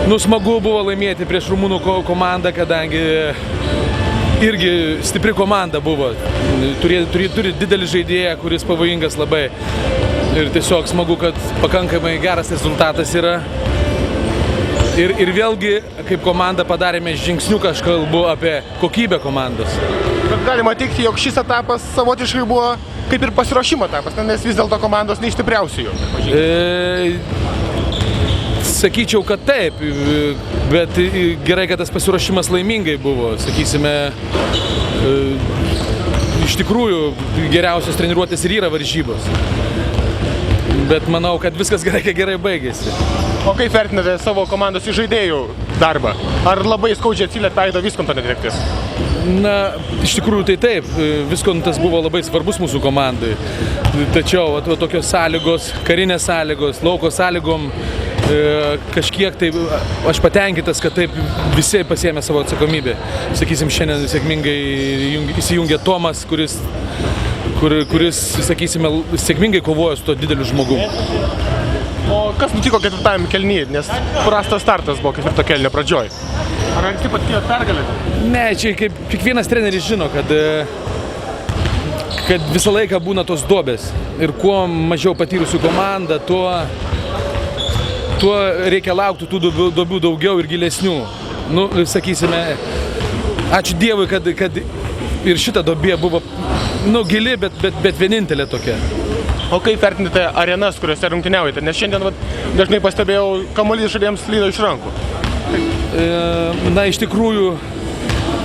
Nu, smagu buvo laimėti prieš rumunų komandą, kadangi irgi stipri komanda buvo. Turi didelį žaidėją, kuris pavojingas labai. Ir tiesiog smagu, kad pakankamai geras rezultatas yra. Ir vėlgi, kaip komanda padarėme žingsniuką, aš kalbu apie kokybę komandos. Bet galima teikti, jog šis etapas savotiškai buvo kaip ir pasiruošimo etapas, nes vis dėlto komandos neištipriausių jų. Sakyčiau, kad taip, bet gerai, kad tas pasiruošimas laimingai buvo, sakysime, iš tikrųjų geriausios treniruotės ir yra varžybos. Bet manau, kad viskas gerai baigėsi. O kaip vertinate savo komandos žaidėjų darbą? Ar labai skaudžiai atsiliepė Aido Viskonto netektis? Na, iš tikrųjų tai taip. Viskontas buvo labai svarbus mūsų komandai. Tačiau tokios sąlygos, karinės sąlygos, lauko sąlygom, kažkiek tai aš patenkintas, kad taip visi pasiėmė savo atsakomybę. Sakysim, šiandien sėkmingai įsijungė Tomas, kuris, sakysime, sėkmingai kovojo su to dideliu žmogum. O kas nutiko ketvirtajame kėlinyje, nes prastas startas buvo ketvirto kėlinio pradžioj? Ar anksti patikėjot pergalę? Ne, čia kaip kiekvienas treneris žino, kad visą laiką būna tos duobės. Ir kuo mažiau patyrusių komanda, tuo reikia laukti tų duobių daugiau ir gilesnių. Nu, sakysime, ačiū Dievui, kad ir šita duobė buvo gili, bet vienintelė tokia. O kaip vertinate arenas, kuriuose rungtyniaujate? Nes šiandien dažnai pastebėjau, kamuolys žaidėjams slydo iš rankų. Na, iš tikrųjų,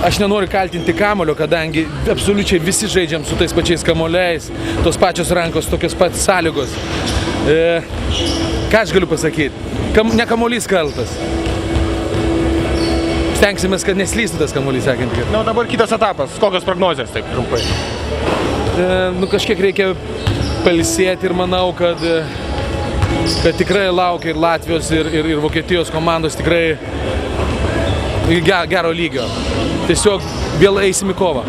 aš nenoriu kaltinti kamuolio, kadangi absoliučiai visi žaidžiam su tais pačiais kamuoliais, tos pačios rankos, tokios pat sąlygos. Ką aš galiu pasakyti? Ne kamuolys kaltas. Stengsimės, kad neslystų tas kamuolys, sakant. Na, o dabar kitas etapas. Kokios prognozės, taip trumpai? Kažkiek reikia pailsėti ir manau, kad tikrai laukia ir Latvijos, ir Vokietijos komandos tikrai gero lygio. Tiesiog vėl eisim į kovą.